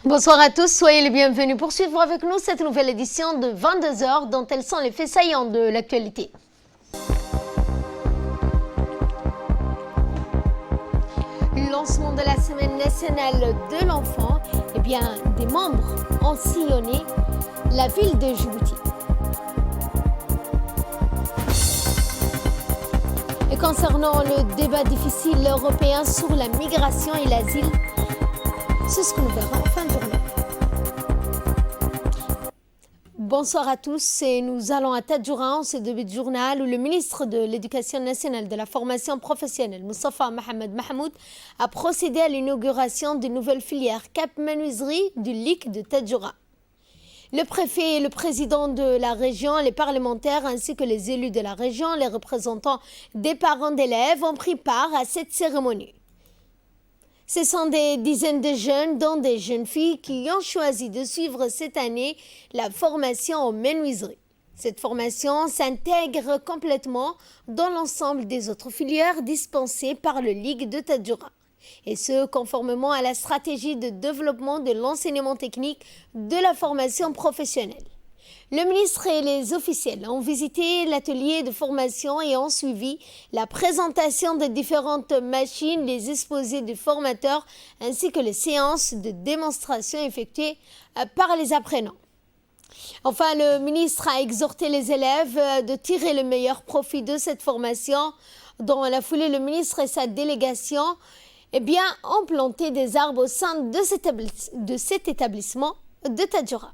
Bonsoir à tous, soyez les bienvenus pour suivre avec nous cette nouvelle édition de 22 heures dont elles sont les faits saillants de l'actualité. Lancement de la Semaine nationale de l'enfant, des membres ont sillonné la ville de Djibouti. Et concernant le débat difficile européen sur la migration et l'asile, c'est ce que nous verrons en fin de journée. Bonsoir à tous et nous allons à Tadjoura en ce début de journal où le ministre de l'Éducation nationale de la formation professionnelle, Moustapha Mohamed Mahmoud, a procédé à l'inauguration d'une nouvelle filière Cap-Menuiserie du LIC de Tadjoura. Le préfet et le président de la région, les parlementaires ainsi que les élus de la région, les représentants des parents d'élèves ont pris part à cette cérémonie. Ce sont des dizaines de jeunes, dont des jeunes filles, qui ont choisi de suivre cette année la formation en menuiserie. Cette formation s'intègre complètement dans l'ensemble des autres filières dispensées par le LIC de Tadjoura. Et ce, conformément à la stratégie de développement de l'enseignement technique de la formation professionnelle. Le ministre et les officiels ont visité l'atelier de formation et ont suivi la présentation de différentes machines, les exposés du formateur ainsi que les séances de démonstration effectuées par les apprenants. Enfin, le ministre a exhorté les élèves de tirer le meilleur profit de cette formation. Dans la foulée, le ministre et sa délégation ont planté des arbres au sein de cet établissement de Tadjoura.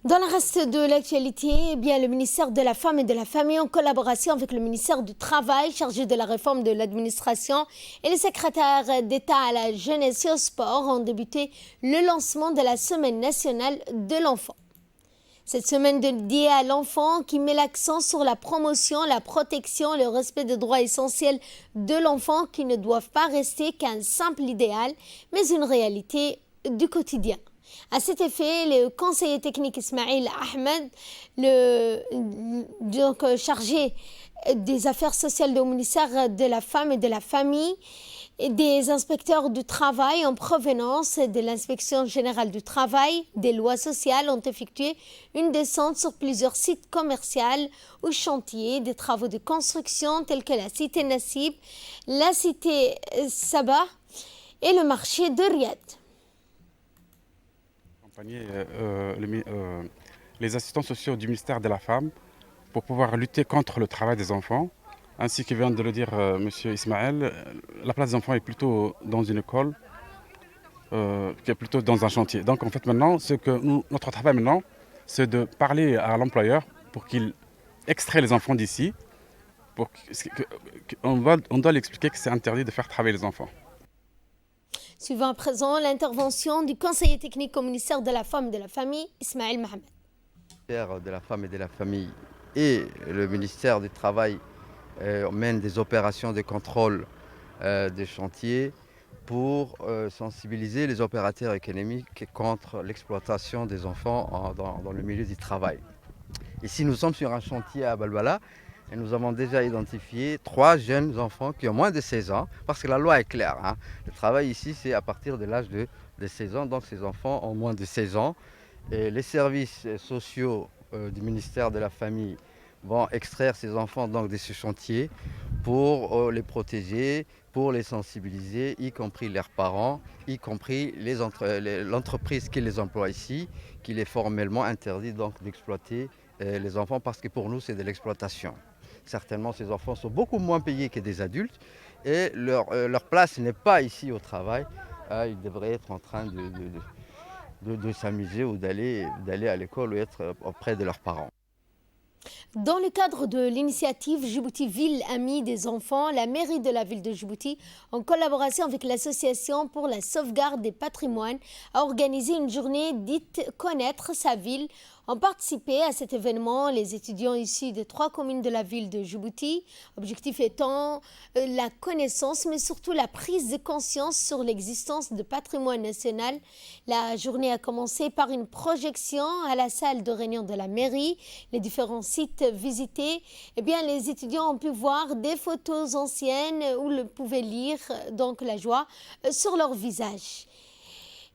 Dans le reste de l'actualité, le ministère de la Femme et de la Famille, en collaboration avec le ministère du Travail, chargé de la réforme de l'administration, et le secrétaire d'État à la jeunesse et au sport, ont débuté le lancement de la Semaine nationale de l'enfant. Cette semaine dédiée à l'enfant qui met l'accent sur la promotion, la protection et le respect des droits essentiels de l'enfant qui ne doivent pas rester qu'un simple idéal, mais une réalité du quotidien. À cet effet, le conseiller technique Ismail Ahmed, chargé des affaires sociales au ministère de la Femme et de la Famille, et des inspecteurs du travail en provenance de l'inspection générale du travail, des lois sociales, ont effectué une descente sur plusieurs sites commerciaux ou chantiers, des travaux de construction tels que la cité Nassib, la cité Sabah et le marché de Riyad. Les assistants sociaux du ministère de la Femme pour pouvoir lutter contre le travail des enfants. Ainsi que vient de le dire M. Ismaël, la place des enfants est plutôt dans une école, qui est plutôt dans un chantier. Donc en fait maintenant, notre travail maintenant, c'est de parler à l'employeur pour qu'il extrait les enfants d'ici. On doit lui expliquer que c'est interdit de faire travailler les enfants. Suivant à présent l'intervention du conseiller technique au ministère de la Femme et de la Famille, Ismail Mohamed. Le ministère de la Femme et de la Famille et le ministère du Travail mènent des opérations de contrôle des chantiers pour sensibiliser les opérateurs économiques contre l'exploitation des enfants dans le milieu du travail. Ici, nous sommes sur un chantier à Balbala. Et nous avons déjà identifié 3 jeunes enfants qui ont moins de 16 ans, parce que la loi est claire. Le travail ici, c'est à partir de l'âge de 16 ans, donc ces enfants ont moins de 16 ans. Et les services sociaux du ministère de la Famille vont extraire ces enfants donc, de ce chantier pour les protéger, pour les sensibiliser, y compris leurs parents, y compris l'entreprise qui les emploie ici, qu'il est formellement interdit d'exploiter les enfants, parce que pour nous, c'est de l'exploitation. Certainement, ces enfants sont beaucoup moins payés que des adultes et leur place n'est pas ici au travail. Ils devraient être en train de s'amuser ou d'aller à l'école ou être auprès de leurs parents. Dans le cadre de l'initiative Djibouti Ville Amie des enfants, la mairie de la ville de Djibouti, en collaboration avec l'Association pour la sauvegarde des patrimoines, a organisé une journée dite Connaître sa ville. Ont participé à cet événement les étudiants issus de 3 communes de la ville de Djibouti, objectif étant la connaissance mais surtout la prise de conscience sur l'existence de patrimoine national. La journée a commencé par une projection à la salle de réunion de la mairie. Les différents sites visités, les étudiants ont pu voir des photos anciennes où ils pouvaient lire donc la joie sur leur visage.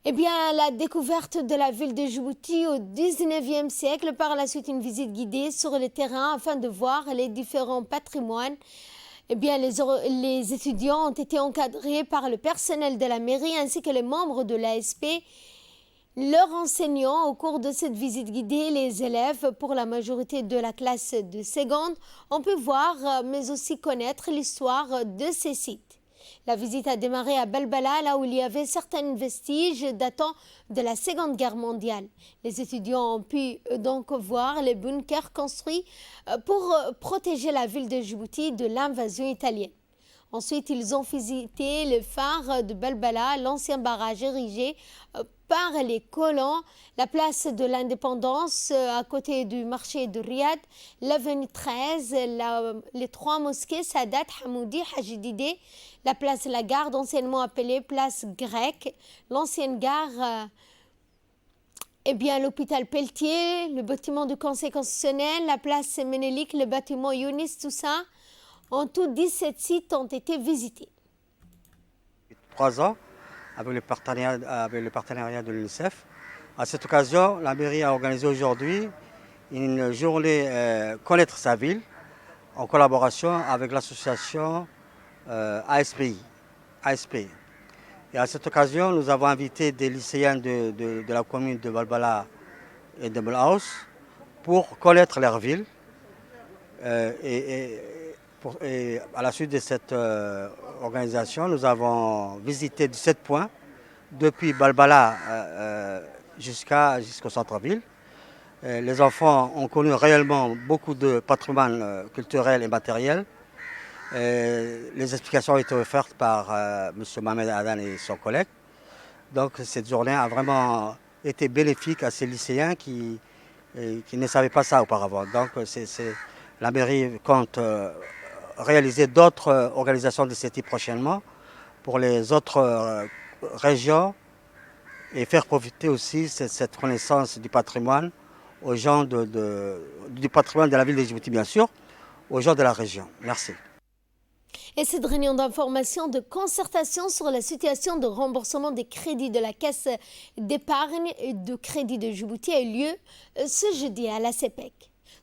La découverte de la ville de Djibouti au 19e siècle, par la suite une visite guidée sur le terrain afin de voir les différents patrimoines. Les étudiants ont été encadrés par le personnel de la mairie ainsi que les membres de l'ASP. Leurs enseignants, au cours de cette visite guidée, les élèves, pour la majorité de la classe de seconde, ont pu voir mais aussi connaître l'histoire de ces sites. La visite a démarré à Balbala, là où il y avait certains vestiges datant de la Seconde Guerre mondiale. Les étudiants ont pu donc voir les bunkers construits pour protéger la ville de Djibouti de l'invasion italienne. Ensuite, ils ont visité le phare de Balbala, l'ancien barrage érigé par les colons, la place de l'Indépendance à côté du marché de Riyad, l'avenue 13, les 3 mosquées Sadat, Hamoudi, Hajidide, la place La Garde, anciennement appelée place grecque, l'ancienne gare, l'hôpital Pelletier, le bâtiment du Conseil constitutionnel, la place Ménélique, le bâtiment Younis, tout ça. En tout, 17 sites ont été visités. 3 ans avec le partenariat de l'UNICEF. À cette occasion, la mairie a organisé aujourd'hui une journée Connaître sa ville en collaboration avec l'association ASP. Et à cette occasion, nous avons invité des lycéens de la commune de Balbala et de Mulhouse pour connaître leur ville. Et à la suite de cette organisation, nous avons visité 17 points depuis Balbala jusqu'au centre-ville. Les enfants ont connu réellement beaucoup de patrimoine culturel et matériel. Les explications ont été offertes par M. Mohamed Adan et son collègue. Donc cette journée a vraiment été bénéfique à ces lycéens qui ne savaient pas ça auparavant. Donc la mairie compte réaliser d'autres organisations de ce type prochainement pour les autres régions et faire profiter aussi cette connaissance du patrimoine aux gens du patrimoine de la ville de Djibouti, bien sûr, aux gens de la région. Merci. Et cette réunion d'information de concertation sur la situation de remboursement des crédits de la Caisse d'épargne et de crédit de Djibouti a eu lieu ce jeudi à la CEPEC.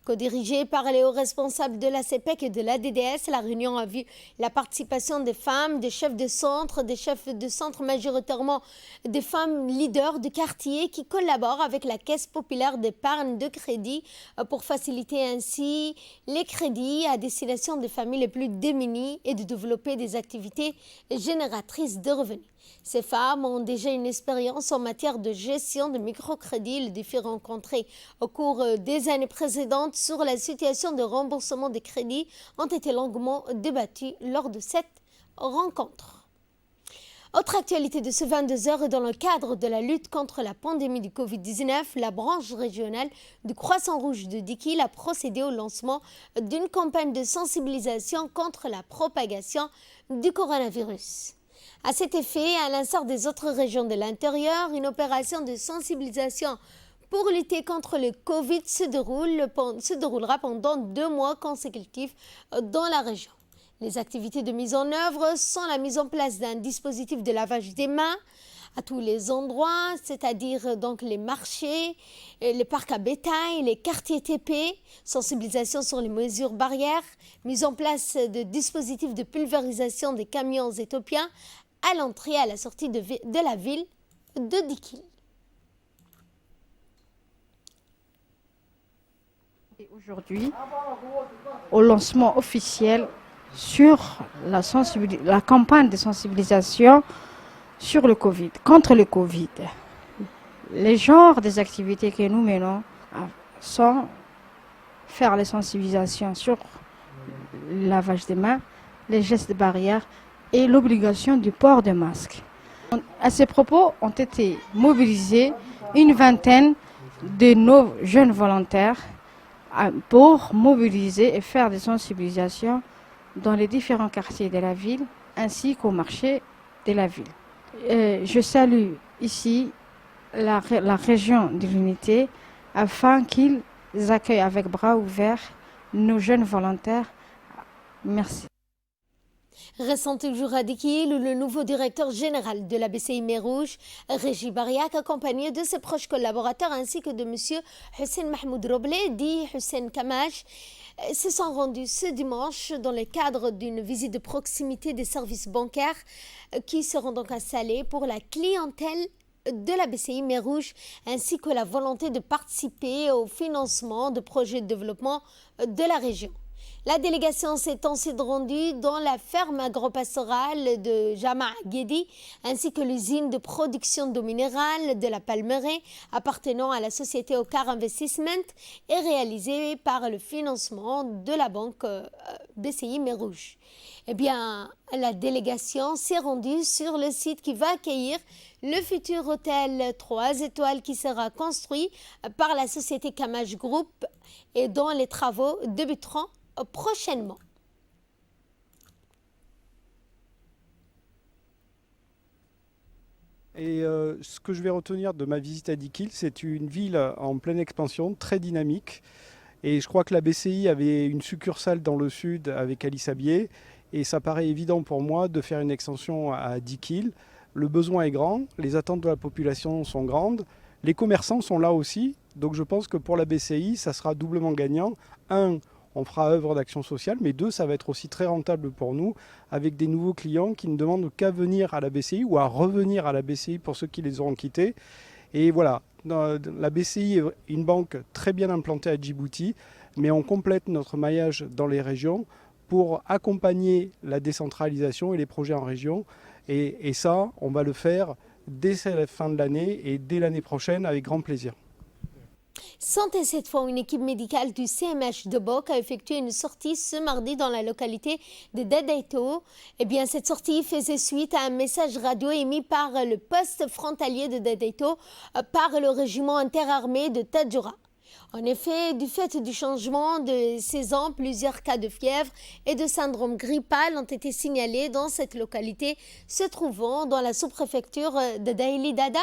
Co-dirigée par les hauts responsables de la CEPEC et de l'ADDS, la réunion a vu la participation des femmes, des chefs de centre majoritairement des femmes leaders de quartier qui collaborent avec la Caisse populaire d'épargne de crédit pour faciliter ainsi les crédits à destination des familles les plus démunies et de développer des activités génératrices de revenus. Ces femmes ont déjà une expérience en matière de gestion de microcrédits. Les défis rencontrés au cours des années précédentes sur la situation de remboursement des crédits ont été longuement débattus lors de cette rencontre. Autre actualité de ce 22h, dans le cadre de la lutte contre la pandémie du Covid-19, la branche régionale du Croissant Rouge de Dikil a procédé au lancement d'une campagne de sensibilisation contre la propagation du coronavirus. À cet effet, à l'instar des autres régions de l'intérieur, une opération de sensibilisation pour lutter contre le Covid se déroulera pendant 2 mois consécutifs dans la région. Les activités de mise en œuvre sont la mise en place d'un dispositif de lavage des mains à tous les endroits, c'est-à-dire donc les marchés, les parcs à bétail, les quartiers TP, sensibilisation sur les mesures barrières, mise en place de dispositifs de pulvérisation des camions éthiopiens à l'entrée et à la sortie de la ville de Dikil. Aujourd'hui, au lancement officiel sur la campagne de sensibilisation sur le Covid, contre le Covid. Les genres des activités que nous menons sont faire les sensibilisations sur le lavage des mains, les gestes barrières et l'obligation du port de masque. À ces propos ont été mobilisés une vingtaine de nos jeunes volontaires pour mobiliser et faire des sensibilisations dans les différents quartiers de la ville ainsi qu'au marché de la ville. Je salue ici la région de l'Unité afin qu'ils accueillent avec bras ouverts nos jeunes volontaires. Merci. Restons toujours à Dikil, où le nouveau directeur général de la BCI Mer-Rouge, Régis Bariak, accompagné de ses proches collaborateurs ainsi que de M. Hussein Mahmoud Roblé, dit Hussein Kamash, se sont rendus ce dimanche dans le cadre d'une visite de proximité des services bancaires qui seront donc installés pour la clientèle de la BCI Mer-Rouge ainsi que la volonté de participer au financement de projets de développement de la région. La délégation s'est ensuite rendue dans la ferme agropastorale de Jama' Guédi ainsi que l'usine de production d'eau minérale de la Palmeraie appartenant à la société Ocar Investment et réalisée par le financement de la banque BCI Mer-Rouge. Eh bien, la délégation s'est rendue sur le site qui va accueillir le futur hôtel 3 étoiles qui sera construit par la société Kamash Group et dont les travaux débuteront prochainement. Et ce que je vais retenir de ma visite à Dikil, c'est une ville en pleine expansion, très dynamique. Et je crois que la BCI avait une succursale dans le sud avec Ali Sabier. Et ça paraît évident pour moi de faire une extension à Dikil. Le besoin est grand, les attentes de la population sont grandes. Les commerçants sont là aussi. Donc je pense que pour la BCI, ça sera doublement gagnant. Un, on fera œuvre d'action sociale, mais deux, ça va être aussi très rentable pour nous, avec des nouveaux clients qui ne demandent qu'à venir à la BCI ou à revenir à la BCI pour ceux qui les auront quittés. Et voilà, la BCI est une banque très bien implantée à Djibouti, mais on complète notre maillage dans les régions pour accompagner la décentralisation et les projets en région. Et ça, on va le faire dès la fin de l'année et dès l'année prochaine avec grand plaisir. Santé cette fois, une équipe médicale du CMH de Bok a effectué une sortie ce mardi dans la localité de Dadaito. Eh bien, cette sortie faisait suite à un message radio émis par le poste frontalier de Dadaito par le régiment interarmé de Tadjoura. En effet, du fait du changement de saison, plusieurs cas de fièvre et de syndrome grippal ont été signalés dans cette localité se trouvant dans la sous-préfecture de Daili Dada.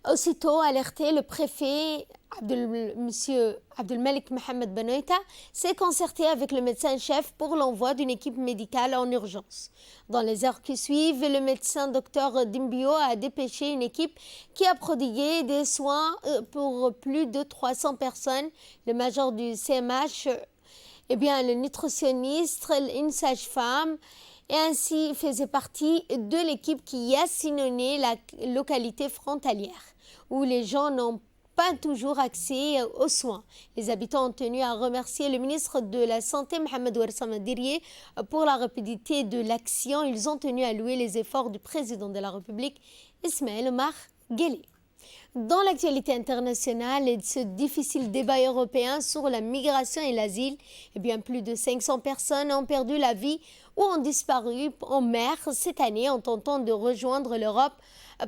Aussitôt alerté, le préfet M. Abdelmalik Mohamed Benoïta s'est concerté avec le médecin-chef pour l'envoi d'une équipe médicale en urgence. Dans les heures qui suivent, le médecin Dr Dimbio a dépêché une équipe qui a prodigué des soins pour plus de 300 personnes. Le major du CMH, le nutritionniste, une sage-femme, et ainsi faisait partie de l'équipe qui a sillonné la localité frontalière, où les gens n'ont pas toujours accès aux soins. Les habitants ont tenu à remercier le ministre de la Santé, Mohamed Ouarsama Dirye, pour la rapidité de l'action. Ils ont tenu à louer les efforts du président de la République, Ismaël Omar Guelleh. Dans l'actualité internationale et ce difficile débat européen sur la migration et l'asile, plus de 500 personnes ont perdu la vie ou ont disparu en mer cette année en tentant de rejoindre l'Europe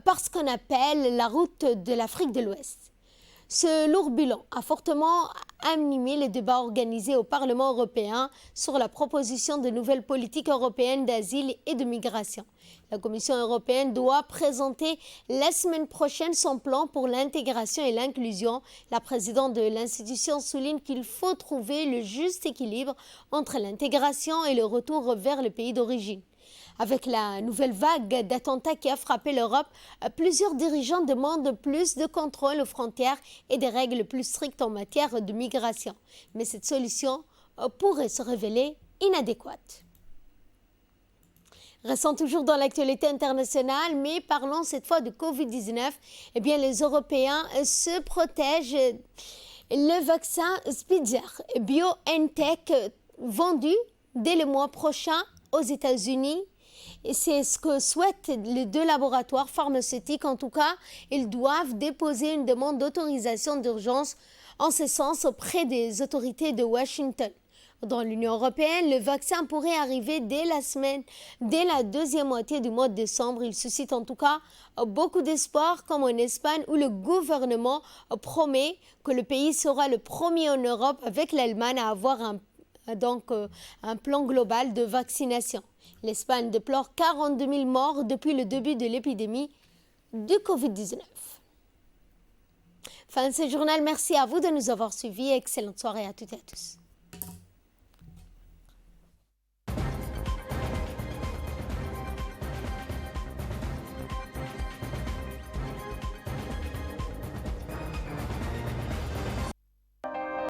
par ce qu'on appelle la route de l'Afrique de l'Ouest. Ce lourd bilan a fortement animé les débats organisés au Parlement européen sur la proposition de nouvelles politiques européennes d'asile et de migration. La Commission européenne doit présenter la semaine prochaine son plan pour l'intégration et l'inclusion. La présidente de l'institution souligne qu'il faut trouver le juste équilibre entre l'intégration et le retour vers le pays d'origine. Avec la nouvelle vague d'attentats qui a frappé l'Europe, plusieurs dirigeants demandent plus de contrôle aux frontières et des règles plus strictes en matière de migration. Mais cette solution pourrait se révéler inadéquate. Restons toujours dans l'actualité internationale, mais parlons cette fois de Covid-19. Les Européens se protègent. Le vaccin Pfizer BioNTech vendu dès le mois prochain aux États-Unis. Et c'est ce que souhaitent les deux laboratoires pharmaceutiques. En tout cas, ils doivent déposer une demande d'autorisation d'urgence en ce sens auprès des autorités de Washington. Dans l'Union européenne, le vaccin pourrait arriver dès la deuxième moitié du mois de décembre. Il suscite en tout cas beaucoup d'espoir, comme en Espagne, où le gouvernement promet que le pays sera le premier en Europe avec l'Allemagne à avoir un plan global de vaccination. L'Espagne déplore 42 000 morts depuis le début de l'épidémie de Covid-19. Fin de ce journal, merci à vous de nous avoir suivis. Excellente soirée à toutes et à tous.